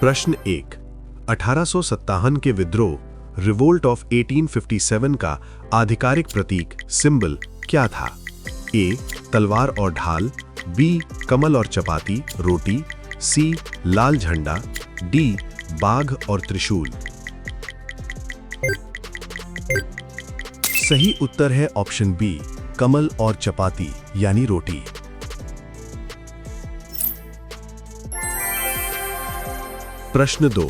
प्रश्न 1। 1857 के विद्रोह रिवोल्ट ऑफ 1857 का आधिकारिक प्रतीक सिंबल क्या था? ए तलवार और ढाल, बी कमल और चपाती रोटी, सी लाल झंडा, डी बाघ और त्रिशूल। सही उत्तर है ऑप्शन बी कमल और चपाती यानी रोटी। प्रश्न 2।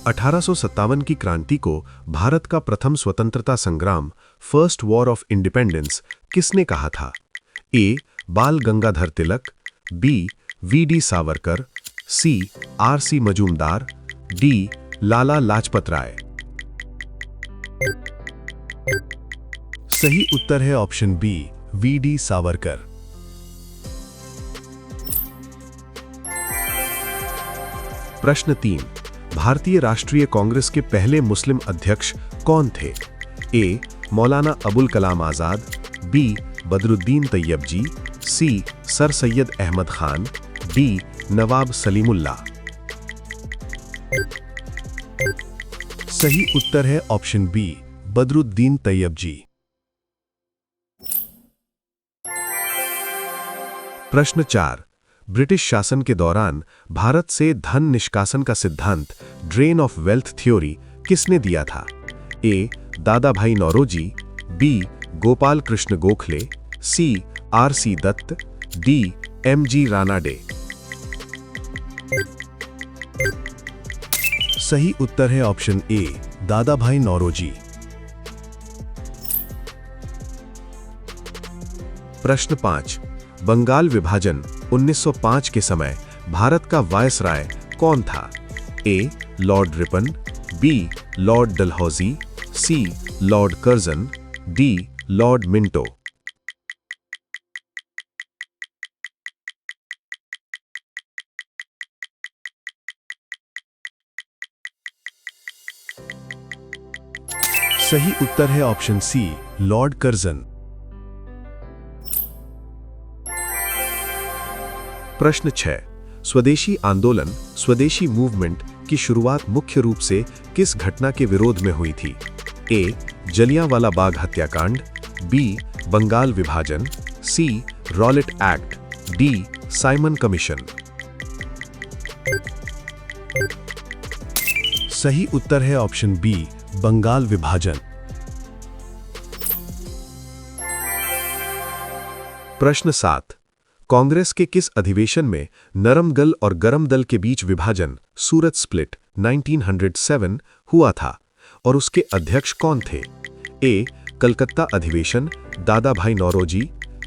1857 की क्रांति को भारत का प्रथम स्वतंत्रता संग्राम फर्स्ट वॉर ऑफ इंडिपेंडेंस किसने कहा था? ए बाल गंगाधर तिलक, बी वी.डी. सावरकर, सी आर.सी. मजूमदार, डी लाला लाजपत राय। सही उत्तर है ऑप्शन बी वी.डी. सावरकर। प्रश्न 3। भारतीय राष्ट्रीय कांग्रेस के पहले मुस्लिम अध्यक्ष कौन थे? ए मौलाना अबुल कलाम आजाद, बी बदरुद्दीन तैयबजी, सी सर सैयद अहमद खान, डी नवाब सलीमुल्लाह। सही उत्तर है ऑप्शन बी बदरुद्दीन तैयबजी। प्रश्न 4। ब्रिटिश शासन के दौरान भारत से धन निष्कासन का सिद्धांत ड्रेन ऑफ वेल्थ थ्योरी किसने दिया था? A Dadabhai Naoroji, B Gopal Krishna Gokhale, C R C. Dutt, D M G. Ranade. सही उत्तर है ऑप्शन ए दादा भाई नौरोजी। प्रश्न 5। बंगाल विभाजन 1905 के समय भारत का वायसराय कौन था? A lord Ripon, B lord Dalhousie, C lord Curzon, D lord Minto. सही उत्तर है ऑप्शन सी लॉर्ड कर्जन। प्रश्न 6। स्वदेशी आंदोलन स्वदेशी मूवमेंट की शुरुआत मुख्य रूप से किस घटना के विरोध में हुई थी? ए जलियांवाला बाग हत्याकांड, बी बंगाल विभाजन, C Rowlatt act, D Simon commission. सही उत्तर है ऑप्शन बी बंगाल विभाजन। प्रश्न 7। कांग्रेस के किस अधिवेशन में नरम दल और गरम दल के बीच विभाजन सूरत स्प्लिट 1907 हुआ था और उसके अध्यक्ष कौन थे? ए कलकत्ता अधिवेशन दादा भाई नौरोजी,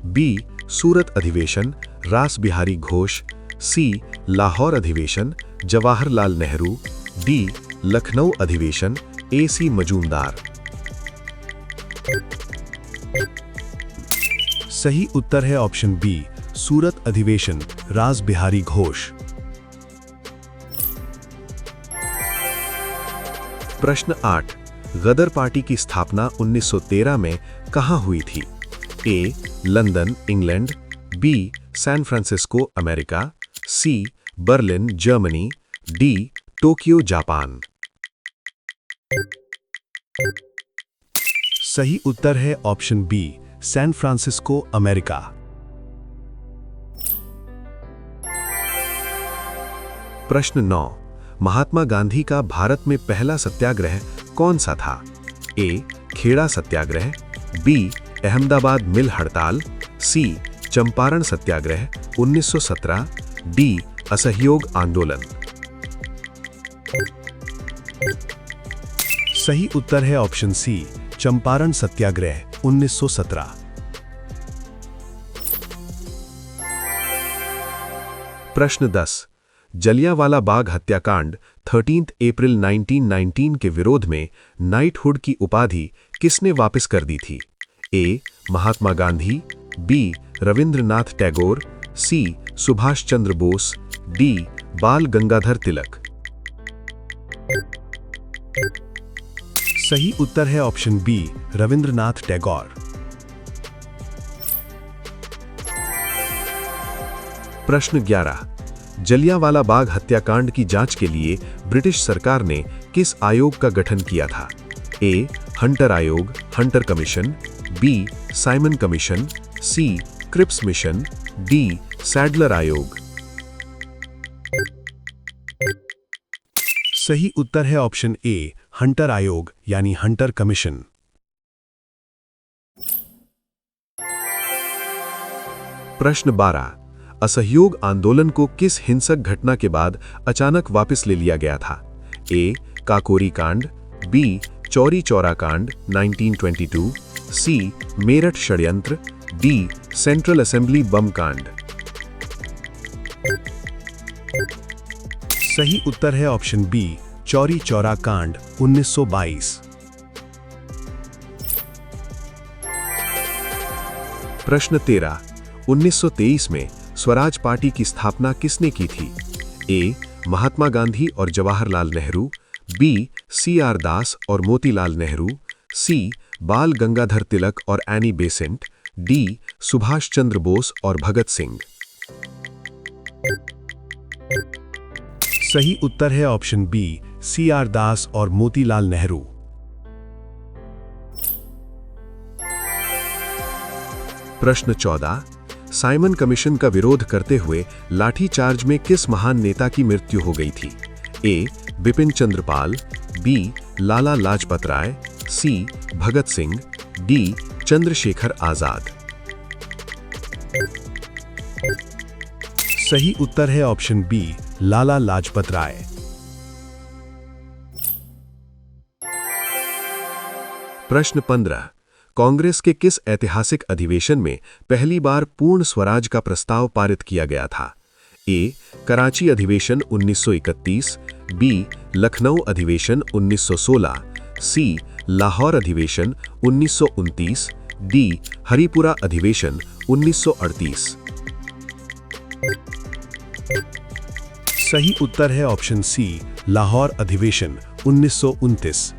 बी सूरत अधिवेशन रास बिहारी घोष, सी लाहौर अधिवेशन जवाहरलाल नेहरू, डी लखनऊ अधिवेशन ए.सी. मजूमदार। सही उत्तर है ऑप्शन बी सूरत अधिवेशन रास बिहारी घोष। प्रश्न 8। गदर पार्टी की स्थापना 1913 में कहां हुई थी? A London England, B San Francisco America, C Berlin Germany, D Tokyo Japan. सही उत्तर है option B San Francisco America. प्रश्न 9। महात्मा गांधी का भारत में पहला सत्याग्रह कौन सा था? ए खेड़ा सत्याग्रह, बी अहमदाबाद मिल हड़ताल, सी चंपारण सत्याग्रह 1917, डी असहयोग आंदोलन। सही उत्तर है ऑप्शन सी चंपारण सत्याग्रह 1917। प्रश्न 10। जलियांवाला बाग हत्याकांड 13 अप्रैल 1919 के विरोध में नाइटहुड की उपाधि किसने वापस कर दी थी? ए महात्मा गांधी, बी रविंद्रनाथ टैगोर, सी सुभाष चंद्र बोस, डी बाल गंगाधर तिलक। सही उत्तर है ऑप्शन बी रविंद्रनाथ टैगोर। प्रश्न 11। जलियांवाला बाग हत्याकांड की जांच के लिए ब्रिटिश सरकार ने किस आयोग का गठन किया था? ए. हंटर आयोग, Hunter commission, B. Simon commission, C. Cripps mission, D. Sadler आयोग। सही उत्तर है ऑप्शन ए, हंटर आयोग यानी हंटर कमीशन। प्रश्न 12। असहयोग आंदोलन को किस हिंसक घटना के बाद अचानक वापस ले लिया गया था? ए. काकोरी कांड, बी. चौरी चौरा कांड 1922, सी. मेरठ षड्यंत्र, डी. सेंट्रल असेंबली बम कांड। सही उत्तर है ऑप्शन बी, चौरी चौरा कांड 1922। प्रश्न 13। 1923 में स्वराज पार्टी की स्थापना किसने की थी? ए. महात्मा गांधी और जवाहरलाल नेहरू, बी. सी.आर. दास और मोतीलाल नेहरू, सी. बाल गंगाधर तिलक और any Besant, D. Subhash Chandra Bose और भगत सिंह। सही उत्तर है ऑप्शन बी, सी.आर. दास और मोतीलाल नेहरू। प्रश्न 14। साइमन कमीशन का विरोध करते हुए लाठीचार्ज में किस महान नेता की मृत्यु हो गई थी? ए. बिपिन चंद्र पाल, बी. लाला लाजपत राय, सी. भगत सिंह, डी. चंद्रशेखर आजाद। सही उत्तर है ऑप्शन बी, लाला लाजपत राय। प्रश्न 15। कांग्रेस के किस ऐतिहासिक अधिवेशन में पहली बार पूर्ण स्वराज का प्रस्ताव पारित किया गया था? ए. कराची अधिवेशन 1931, बी. लखनऊ अधिवेशन 1916, सी. लाहौर अधिवेशन 1929, डी. हरिपुरा अधिवेशन 1938। सही उत्तर है ऑप्शन सी, लाहौर अधिवेशन 1929।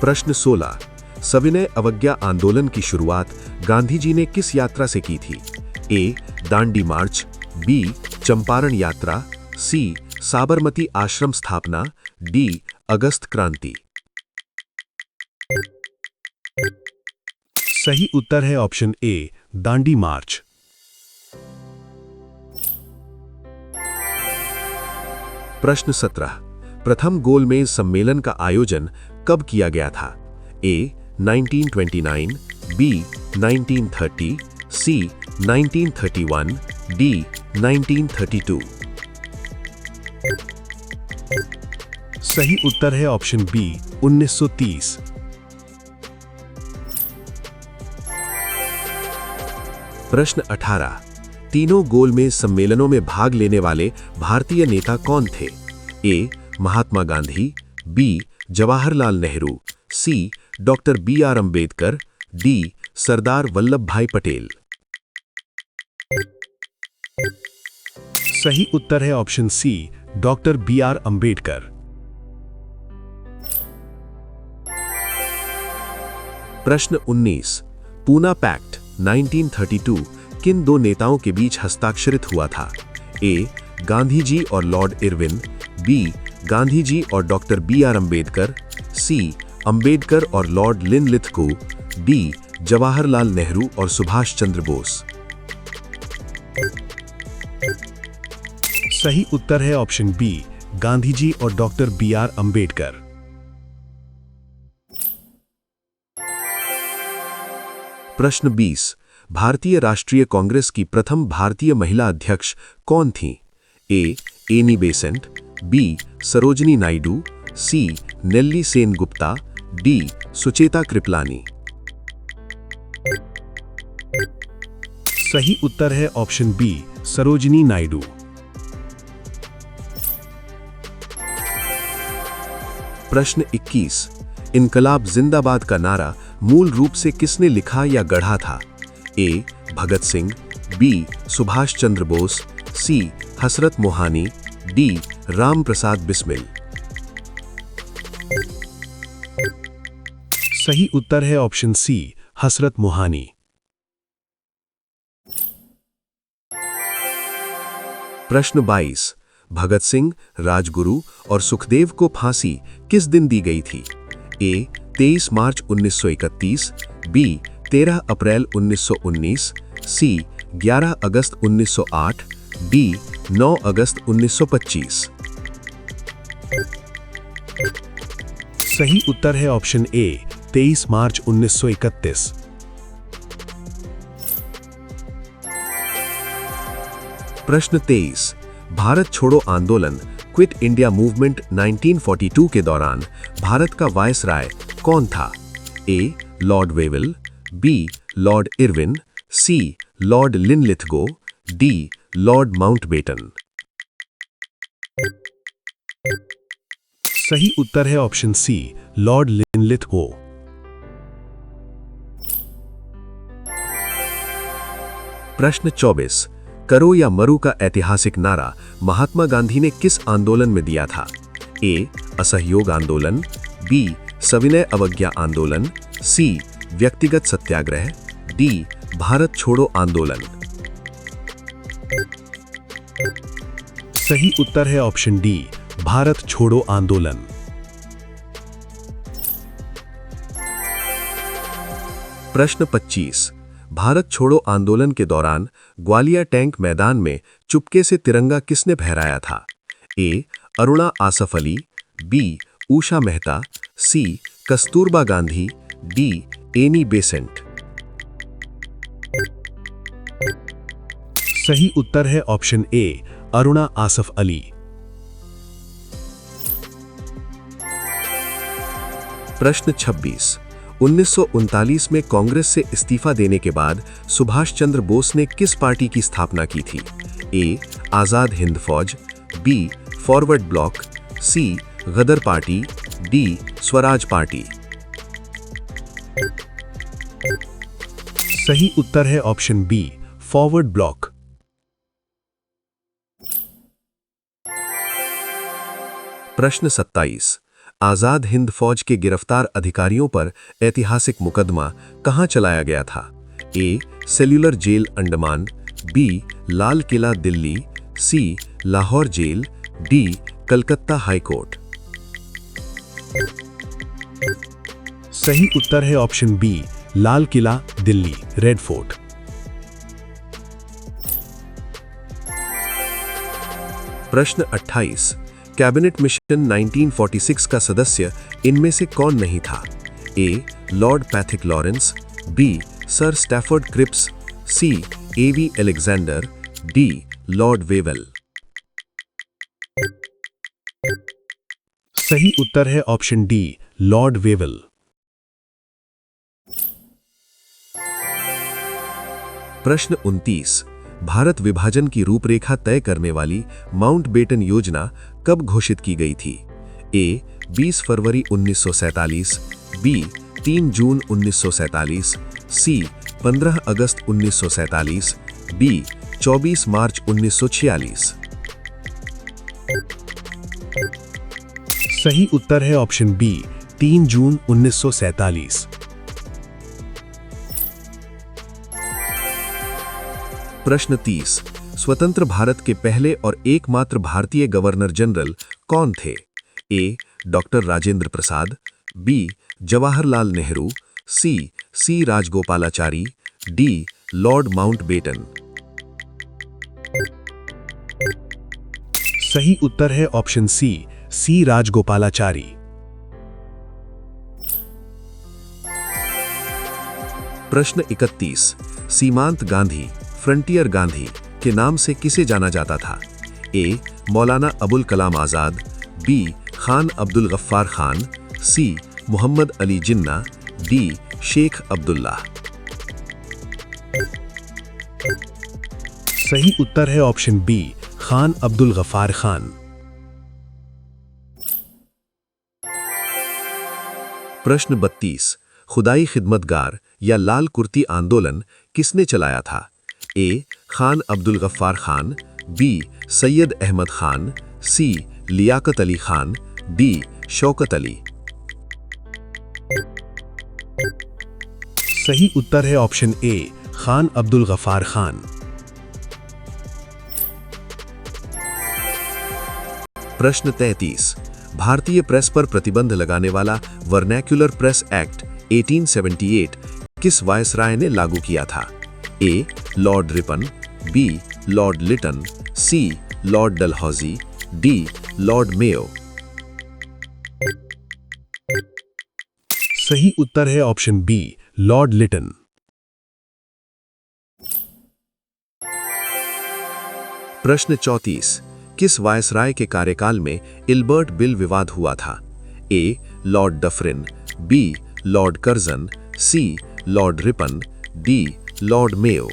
प्रश्न 16। सविनय अवज्ञा आंदोलन की शुरुआत गांधी जी ने किस यात्रा से की थी? ए. दांडी मार्च, बी. चंपारण यात्रा, सी. साबरमती आश्रम स्थापना, डी. अगस्त क्रांति। सही उत्तर है ऑप्शन ए, दांडी मार्च। प्रश्न 17। प्रथम गोलमेज सम्मेलन का आयोजन कब किया गया था? ए. 1929, बी. 1930, सी. 1931, डी. 1932। सही उत्तर है ऑप्शन बी, 1930। प्रश्न 18। तीनों गोलमेज सम्मेलनों में भाग लेने वाले भारतीय नेता कौन थे? A. Mahatma Gandhi, B. Jawaharlal Nehru, C. Doctor B R. Ambedkar, D. Sardar Vallabh Bhai Patel. सही उत्तर है option C, doctor B R. Ambedkar. प्रश्न 19। पूना पैक्ट 1932 किन दो नेताओं के बीच हस्ताक्षरित हुआ था? ए. गांधी जी और Lord Irwin, B. Gandhi ji और डॉक्टर बी.आर. अंबेडकर, सी. अंबेडकर और Lord Linlithgow, D. Jawaharlal Nehru और सुभाष चंद्र बोस। सही उत्तर है ऑप्शन बी, गांधी जी और डॉक्टर बी.आर. अंबेडकर। प्रश्न 20। भारतीय राष्ट्रीय कांग्रेस की प्रथम भारतीय महिला अध्यक्ष कौन थीं? A. Annie Besant, B. Sarojini Naidu, C. Nellie Sen Gupta, D. Sucheta Kripalani. सही उत्तर है ऑप्शन बी, सरोजनी नायडू। प्रश्न 21। इनकलाब जिंदाबाद का नारा मूल रूप से किसने लिखा या गढ़ा था? ए. भगत सिंह, बी. सुभाष चंद्र बोस, सी. हसरत मोहानी, डी. राम प्रसाद बिस्मिल। सही उत्तर है ऑप्शन सी, हसरत मोहानी। प्रश्न 22। भगत सिंह, राजगुरु और सुखदेव को फांसी किस दिन दी गई थी? ए 23 मार्च 1931, बी 13 अप्रैल 1919, सी 11 अगस्त 1908, डी 9 अगस्त 1925। सही उत्तर है ऑप्शन ए 23 मार्च 1931। प्रश्न 23। भारत छोड़ो आंदोलन क्विट इंडिया मूवमेंट 1942 के दौरान भारत का वायसराय कौन था? A lord Wavell, B lord Irwin, C lord Linlithgow, D lord Mountbatten. सही उत्तर है ऑप्शन सी लॉर्ड लिनलिथगो। प्रश्न 24। करो या मरो का ऐतिहासिक नारा महात्मा गांधी ने किस आंदोलन में दिया था? ए असहयोग आंदोलन, बी सविनय अवज्ञा आंदोलन, सी व्यक्तिगत सत्याग्रह, डी भारत छोड़ो आंदोलन। सही उत्तर है ऑप्शन डी भारत छोड़ो आंदोलन। प्रश्न 25। भारत छोड़ो आंदोलन के दौरान ग्वालियर टैंक मैदान में चुपके से तिरंगा किसने फहराया था? A Aruna Asaf Ali, B Usha Mehta, C Kasturba Gandhi, D Annie Besant. सही उत्तर है ऑप्शन ए अरुणा आसफ अली। प्रश्न 26। 1939 में कांग्रेस से इस्तीफा देने के बाद सुभाष चंद्र बोस ने किस पार्टी की स्थापना की थी? ए आजाद हिंद फौज, बी फॉरवर्ड ब्लॉक, सी गदर पार्टी, डी स्वराज पार्टी। सही उत्तर है ऑप्शन बी फॉरवर्ड ब्लॉक। प्रश्न 27। आजाद हिंद फौज के गिरफ्तार अधिकारियों पर ऐतिहासिक मुकदमा कहां चलाया गया था? A cellular jail Andaman, B Lal Qila Delhi, C Lahore jail, D Calcutta high court. सही उत्तर है option B Lal Qila Delhi red fort. प्रश्न 28। कैबिनेट मिशन 1946 का सदस्य इनमें से कौन नहीं था? A lord Pethick Lawrence, B sir Stafford Cripps, C A V Alexander, D lord Wavell. सही उत्तर है ऑप्शन डी लॉर्ड वेवल। प्रश्न 29। भारत विभाजन की रूपरेखा तय करने वाली माउंटबेटन योजना कब घोषित की गई थी? ए 20 फरवरी 1947, बी 3 जून 1947, सी 15 अगस्त 1947, डी 24 मार्च 1946। सही उत्तर है ऑप्शन बी 3 जून 1947। प्रश्न 30। स्वतंत्र भारत के पहले और एकमात्र भारतीय गवर्नर जनरल कौन थे? ए डॉक्टर राजेंद्र प्रसाद, बी जवाहरलाल नेहरू, सी राजगोपालाचारी, डी लॉर्ड माउंटबेटन। सही उत्तर है ऑप्शन सी राजगोपालाचारी। प्रश्न 31। सीमांत गांधी फ्रंटियर गांधी के नाम से किसे जाना जाता था? ए मौलाना अबुल कलाम आजाद, बी खान अब्दुल गफ्फार खान, सी मोहम्मद अली जिन्ना, डी शेख अब्दुल्ला। सही उत्तर है ऑप्शन बी खान अब्दुल गफ्फार खान। प्रश्न 32। खुदाई खिदमतगार या लाल कुर्ती आंदोलन किसने चलाया था? ए खान अब्दुल गफ्फार खान, बी सैयद अहमद खान, सी लियाकत अली खान, डी शौकत अली। सही उत्तर है ऑप्शन ए खान अब्दुल गफ्फार खान। प्रश्न 33। भारतीय प्रेस पर प्रतिबंध लगाने वाला वर्नैक्युलर प्रेस एक्ट 1878 किस वायसराय ने लागू किया था? A. Lord Ripon, B. Lord Lytton, C. Lord Dalhousie, D. Lord Mayo. सही उत्तर है ऑप्शन बी, लॉर्ड लिटन। प्रश्न 34। किस वायसराय के कार्यकाल में इल्बर्ट बिल विवाद हुआ था? A. Lord Dufferin, B. Lord Curzon, C. Lord Ripon, D. Lord Mayo.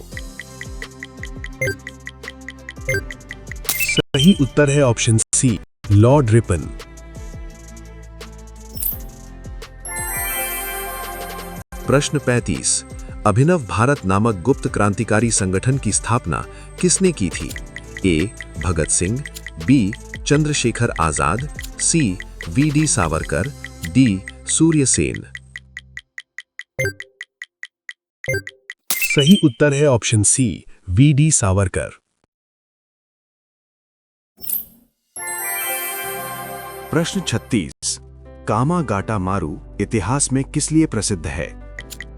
सही उत्तर है ऑप्शन सी, लॉर्ड रिपन। प्रश्न 35। अभिनव भारत नामक गुप्त क्रांतिकारी संगठन की स्थापना किसने की थी? ए. भगत सिंह, बी. चंद्रशेखर आजाद, सी. वी.डी. सावरकर, डी. सूर्य सेन। सही उत्तर है ऑप्शन सी, वी.डी. सावरकर। प्रश्न 36। कामागाटा मारू इतिहास में किस लिए प्रसिद्ध है?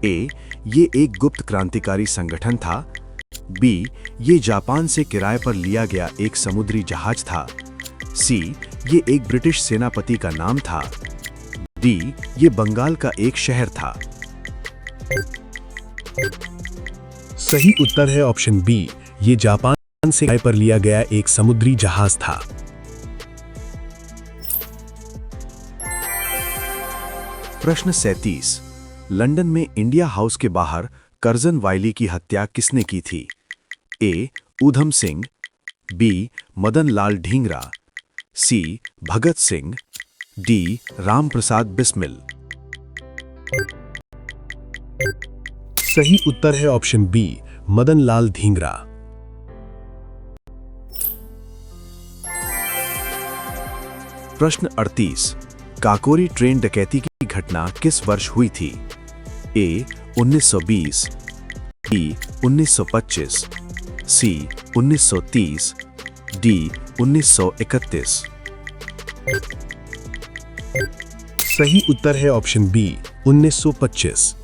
ए. ये एक गुप्त क्रांतिकारी संगठन था, बी. ये जापान से किराए पर लिया गया एक समुद्री जहाज था, सी. ये एक ब्रिटिश सेनापति का नाम था, डी. ये बंगाल का एक शहर था। सही उत्तर है ऑप्शन बी, ये जापान से किराए पर लिया गया एक समुद्री जहाज था। प्रश्न 37। लंदन में इंडिया हाउस के बाहर कर्जन वायली की हत्या किसने की थी? ए. ऊधम सिंह, बी. मदन लाल ढींगरा, सी. भगत सिंह, डी. रामप्रसाद बिस्मिल। सही उत्तर है ऑप्शन बी, मदन लाल ढींगरा। प्रश्न 38। काकोरी ट्रेन डकैती की घटना किस वर्ष हुई थी? ए. 1920, बी. 1925, सी. 1930, डी. 1931। सही उत्तर है ऑप्शन बी, 1925।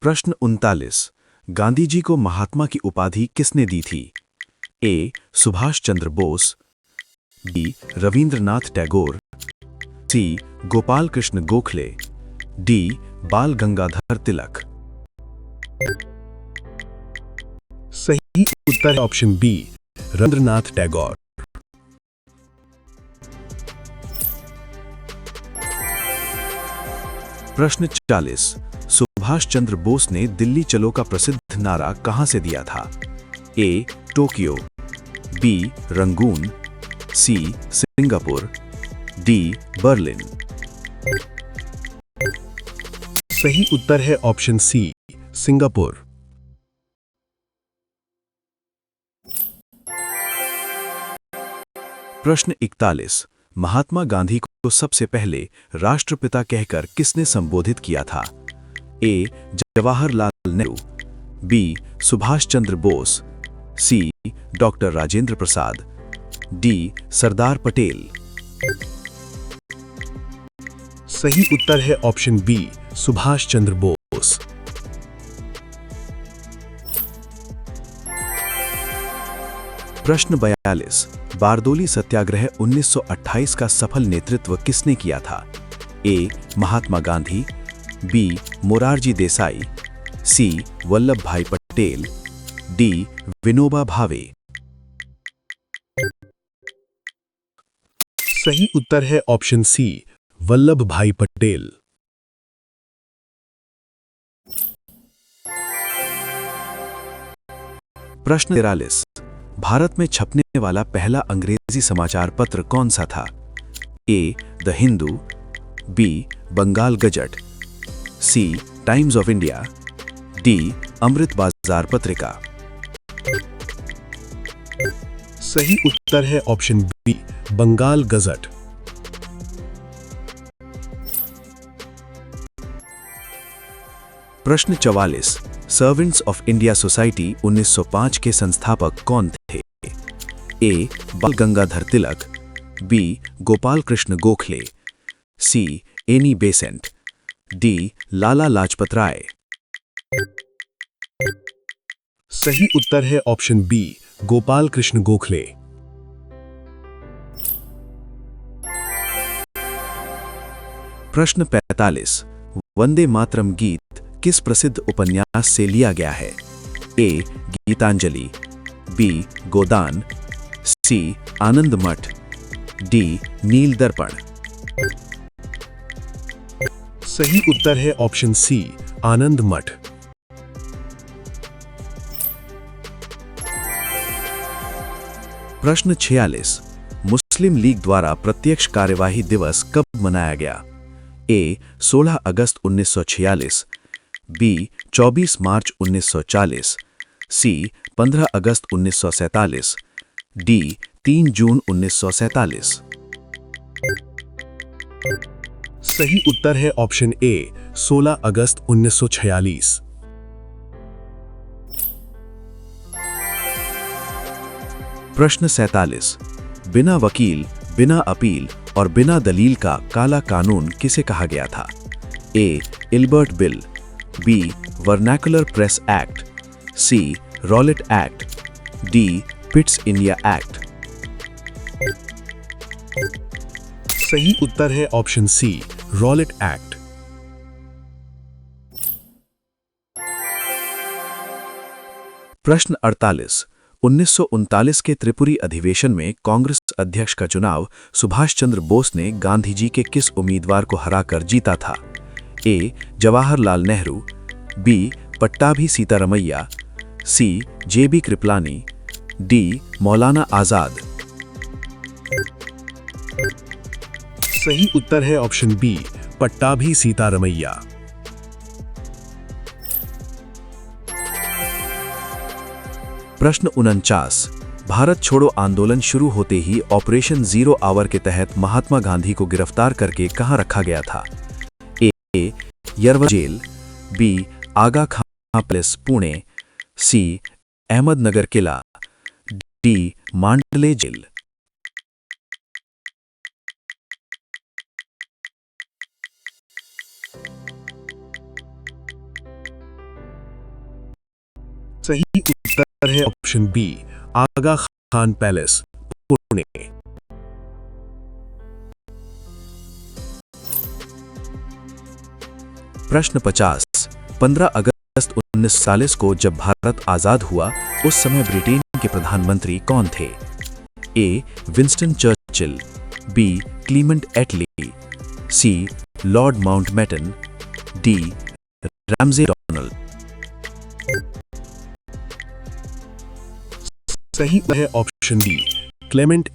प्रश्न 39। गांधी जी को महात्मा की उपाधि किसने दी थी? ए. सुभाष चंद्र बोस, बी. रविंद्रनाथ टैगोर, सी. गोपाल कृष्ण गोखले, डी. बाल गंगाधर तिलक। सही उत्तर है ऑप्शन बी, रविंद्रनाथ टैगोर। प्रश्न 40। सुभाष चंद्र बोस ने दिल्ली चलो का प्रसिद्ध नारा कहां से दिया था? A. Tokyo, B. Rangoon, C. Singapore, D. Berlin. सही उत्तर है ऑप्शन सी, सिंगापुर। प्रश्न 41। महात्मा गांधी को सबसे पहले राष्ट्रपिता कहकर किसने संबोधित किया था? ए. जवाहरलाल नेहरू, बी. सुभाष चंद्र बोस, सी. Doctor Rajendra Prasad, D. सरदार पटेल। सही उत्तर है ऑप्शन बी, सुभाष चंद्र बोस। प्रश्न 42। बारदोली सत्याग्रह 1928 का सफल नेतृत्व किसने किया था? ए. महात्मा गांधी, बी. मोरारजी देसाई, सी. वल्लभ भाई पटेल, डी. विनोबा भावे। सही उत्तर है ऑप्शन सी, वल्लभ भाई पटेल। प्रश्न 43। भारत में छपने वाला पहला अंग्रेजी समाचार पत्र कौन सा था? A. The Hindu, B. Bengal gazette, C. Times of India, D. Amrita Bazar Patrika. सही उत्तर है ऑप्शन बी, बंगाल गजट। प्रश्न 44। सर्वेंट्स ऑफ इंडिया सोसाइटी 1905 के संस्थापक कौन थे? A. Bal Gangadhar Tilak, B. Gopal Krishna Gokhale, C. Annie Besant, D. Lala Lajpat Rai. सही उत्तर है ऑप्शन बी, गोपाल कृष्ण गोखले। प्रश्न 45। वंदे मातरम गीत किस प्रसिद्ध उपन्यास से लिया गया है? ए. गीतांजलि, बी. गोदान, सी. आनंद मठ, डी. नील दर्पण। सही उत्तर है ऑप्शन सी, आनंद मठ। प्रश्न 46। मुस्लिम लीग द्वारा प्रत्यक्ष कार्यवाही दिवस कब मनाया गया? ए. 16 अगस्त 1946, बी. 24 मार्च 1940, सी. 15 अगस्त 1947, डी. 3 जून 1947। सही उत्तर है ऑप्शन ए, 16 अगस्त 1946। प्रश्न 47। बिना वकील, बिना अपील और बिना दलील का काला कानून किसे कहा गया था? A. Ilbert bill, B. Vernacular press act, C. Rowlatt act, D. Pitt's India act. सही उत्तर है ऑप्शन सी, रॉलेट एक्ट। प्रश्न 48। 1939 के त्रिपुरी अधिवेशन में कांग्रेस अध्यक्ष का चुनाव सुभाष चंद्र बोस ने गांधी जी के किस उम्मीदवार को हराकर जीता था? ए. जवाहरलाल नेहरू, बी. पट्टाभी सीतारमैया, सी. जेबी कृपलानी, डी. मौलाना आजाद। सही उत्तर है ऑप्शन बी, पट्टाभी सीतारमैया। प्रश्न 49। भारत छोड़ो आंदोलन शुरू होते ही ऑपरेशन जीरो आवर के तहत महात्मा गांधी को गिरफ्तार करके कहां रखा गया था? ए. यरवा जेल, बी. आगा खां पैलेस पुणे, सी. अहमदनगर किला, डी. मांडले जेल। सही उत्तर है ऑप्शन बी, आगा खान पैलेस पुणे। प्रश्न 50। 15 अगस्त 1940 को जब भारत आजाद हुआ उस समय ब्रिटेन के प्रधानमंत्री कौन थे? A. Winston Churchill, B. Clement Attlee, C. Lord Mountbatten, D. Ramsay Donald. सही है ऑप्शन डी, क्लेमेंट